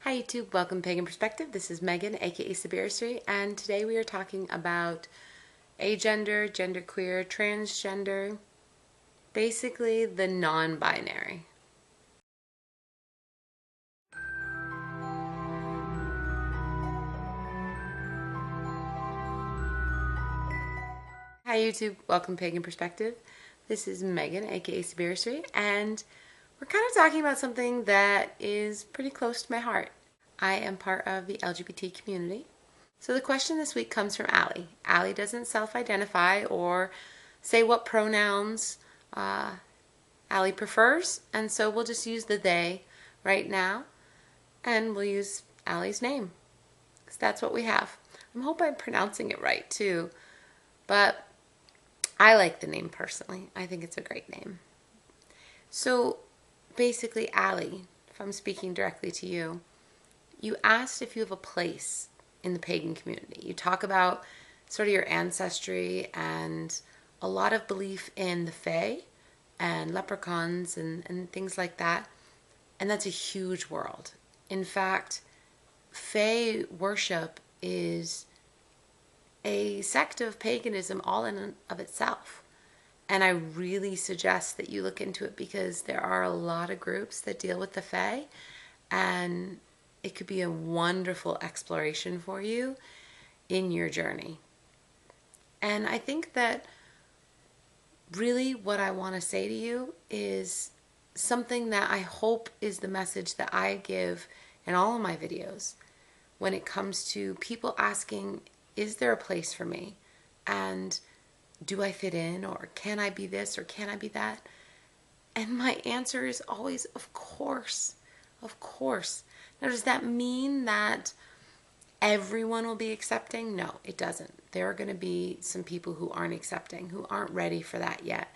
Hi YouTube, welcome to Pagan Perspective. This is Megan, aka Sabirasri, and today we are talking about agender, genderqueer, transgender, basically the non-binary. Hi YouTube, welcome to Pagan Perspective. This is Megan, aka Sabirasri, and we're kind of talking about something that is pretty close to my heart. I am part of the LGBT community. So the question this week comes from Allie. Allie doesn't self-identify or say what pronouns Allie prefers, and so we'll just use the they right now, and we'll use Allie's name, because that's what we have. I hope I'm pronouncing it right too, but I like the name personally. I think it's a great name. So basically, Allie, if I'm speaking directly to you, you asked if you have a place in the pagan community. You talk about sort of your ancestry and a lot of belief in the fae and leprechauns and things like that. And that's a huge world. In fact, fae worship is a sect of paganism all in and of itself. And I really suggest that you look into it, because there are a lot of groups that deal with the fae, and it could be a wonderful exploration for you in your journey. And I think that really what I want to say to you is something that I hope is the message that I give in all of my videos when it comes to people asking, is there a place for me? And do I fit in? Or can I be this? Or can I be that? And my answer is always, of course. Of course. Now, does that mean that everyone will be accepting? No, it doesn't. There are going to be some people who aren't accepting, who aren't ready for that yet.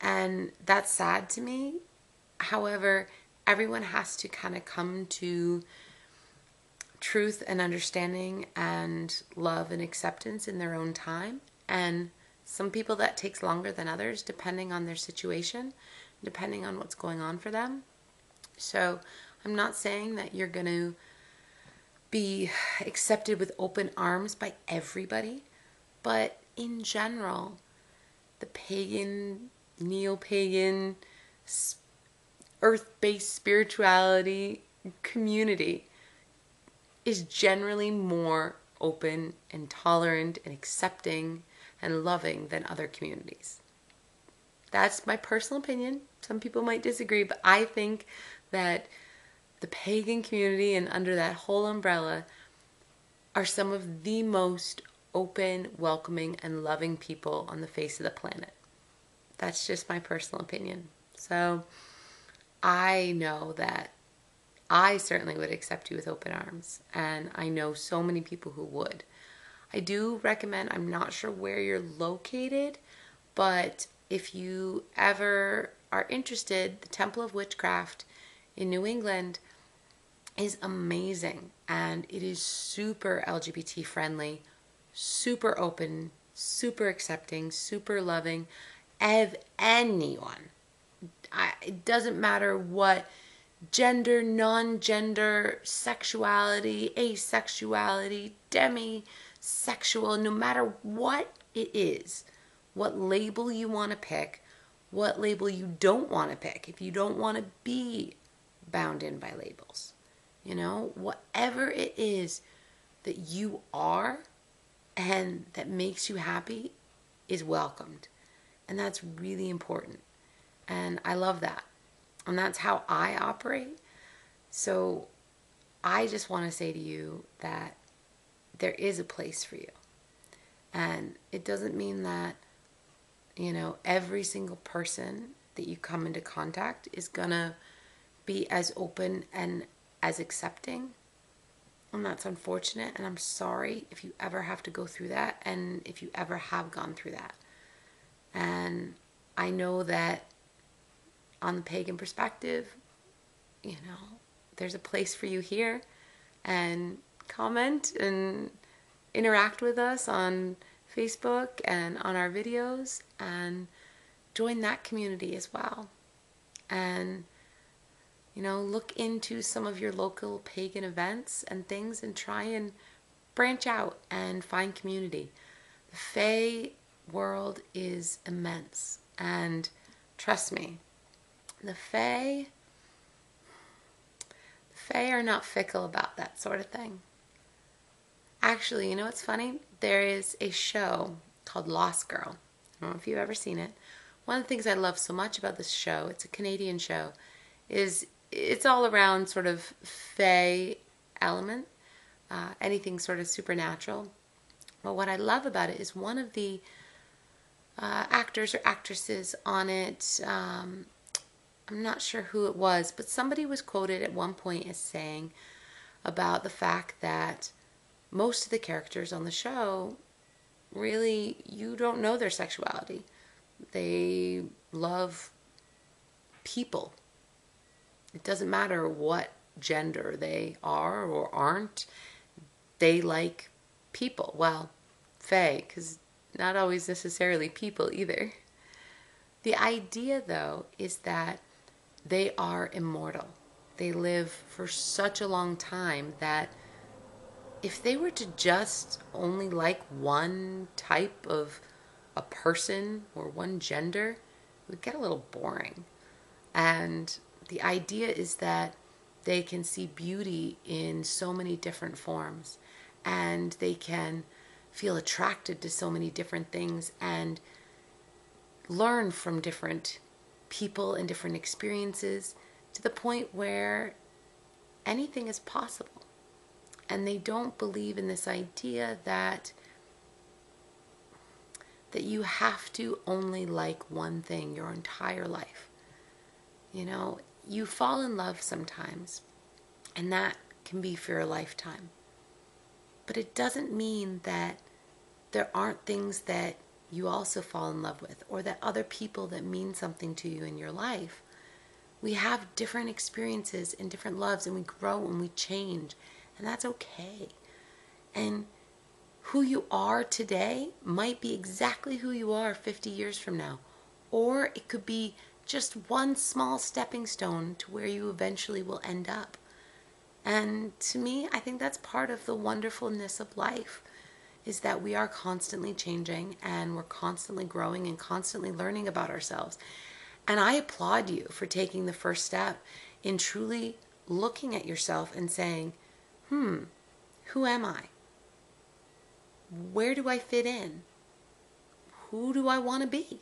And that's sad to me. However, everyone has to kind of come to truth and understanding and love and acceptance in their own time. And some people that takes longer than others, depending on their situation, depending on what's going on for them. So I'm not saying that you're going to be accepted with open arms by everybody, but in general, the pagan, neo-pagan, earth-based spirituality community is generally more open and tolerant and accepting and loving than other communities. That's my personal opinion. Some people might disagree, but I think that the pagan community and under that whole umbrella are some of the most open, welcoming, and loving people on the face of the planet. That's just my personal opinion. So I know that I certainly would accept you with open arms, and I know so many people who would. I do recommend, I'm not sure where you're located, but if you ever are interested, the Temple of Witchcraft in New England is amazing, and it is super LGBT friendly, super open, super accepting, super loving of anyone. It doesn't matter what gender, non-gender, sexuality, asexuality, demisexual, no matter what it is, what label you want to pick, what label you don't want to pick, if you don't want to be bound in by labels. You know, whatever it is that you are and that makes you happy is welcomed. And that's really important. And I love that. And that's how I operate. So I just want to say to you that there is a place for you. And it doesn't mean that, you know, every single person that you come into contact is going to be as open and as accepting. And that's unfortunate, and I'm sorry if you ever have to go through that, and if you ever have gone through that. And I know that on the pagan perspective, you know, there's a place for you here, and comment and interact with us on Facebook and on our videos, and join that community as well. And look into some of your local pagan events and things and try and branch out and find community. The Fae world is immense, and trust me, the Fae are not fickle about that sort of thing. Actually, you know what's funny? There is a show called Lost Girl. I don't know if you've ever seen it. One of the things I love so much about this show, it's a Canadian show, is it's all around sort of Fae element, anything sort of supernatural. But what I love about it is one of the actors or actresses on it, I'm not sure who it was, but somebody was quoted at one point as saying about the fact that most of the characters on the show, really, you don't know their sexuality. They love people. It doesn't matter what gender they are or aren't. They like people. Well, Fae, because not always necessarily people either. The idea, though, is that they are immortal. They live for such a long time that if they were to just only like one type of a person or one gender, it would get a little boring. And the idea is that they can see beauty in so many different forms, and they can feel attracted to so many different things and learn from different people and different experiences to the point where anything is possible. And they don't believe in this idea that you have to only like one thing your entire life. You fall in love sometimes, and that can be for a lifetime. But it doesn't mean that there aren't things that you also fall in love with, or that other people that mean something to you in your life. We have different experiences and different loves, and we grow and we change, and that's okay. And who you are today might be exactly who you are 50 years from now, or it could be just one small stepping stone to where you eventually will end up. And to me, I think that's part of the wonderfulness of life, is that we are constantly changing and we're constantly growing and constantly learning about ourselves. And I applaud you for taking the first step in truly looking at yourself and saying, who am I? Where do I fit in? Who do I want to be?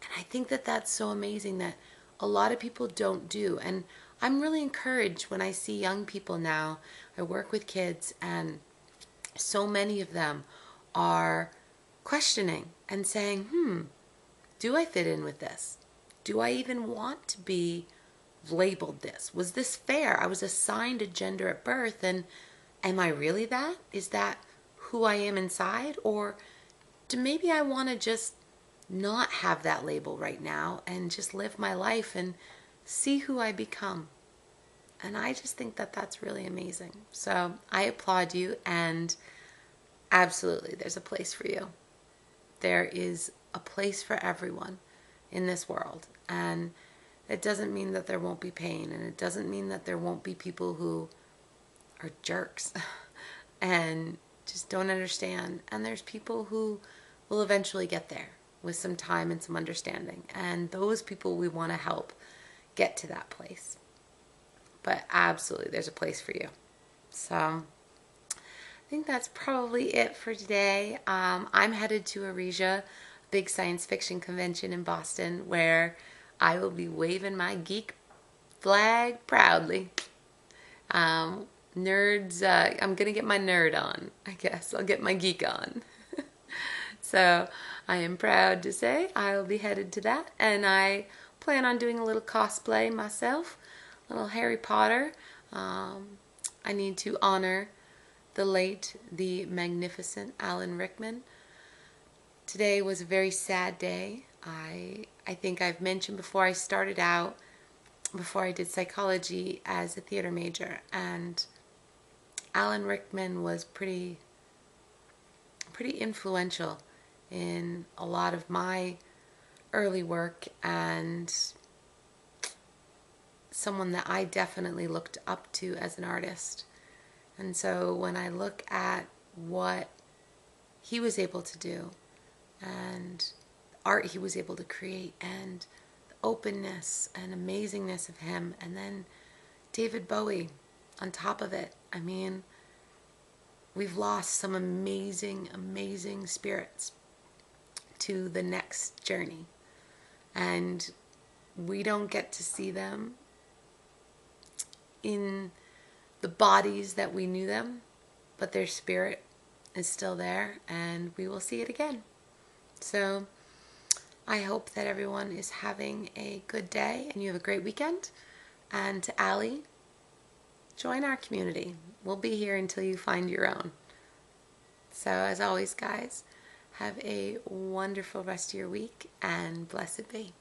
And I think that that's so amazing that a lot of people don't do. And I'm really encouraged when I see young people now. I work with kids, and so many of them are questioning and saying, do I fit in with this? Do I even want to be labeled this? Was this fair? I was assigned a gender at birth, and am I really that? Is that who I am inside? Or do maybe I want to just not have that label right now and just live my life and see who I become? And I just think that that's really amazing. So I applaud you, and absolutely, there's a place for you. There is a place for everyone in this world. And it doesn't mean that there won't be pain, and it doesn't mean that there won't be people who are jerks and just don't understand. And there's people who will eventually get there with some time and some understanding. And those people we want to help get to that place. But absolutely, there's a place for you. So I think that's probably it for today. I'm headed to Aresia, big science fiction convention in Boston, where I will be waving my geek flag proudly. Nerds, I'm going to get my nerd on, I guess. I'll get my geek on. So I am proud to say I will be headed to that, and I plan on doing a little cosplay myself, a little Harry Potter. I need to honor the late, the magnificent Alan Rickman. Today was a very sad day. I think I've mentioned before, I started out, before I did psychology, as a theater major, and Alan Rickman was pretty influential in a lot of my early work, and someone that I definitely looked up to as an artist. And so when I look at what he was able to do and art he was able to create and the openness and amazingness of him, and then David Bowie on top of it, I mean, we've lost some amazing, amazing spirits to the next journey. And we don't get to see them in the bodies that we knew them, but their spirit is still there, and we will see it again. So I hope that everyone is having a good day and you have a great weekend. And to Allie, join our community. We'll be here until you find your own. So as always, guys, have a wonderful rest of your week, and blessed be.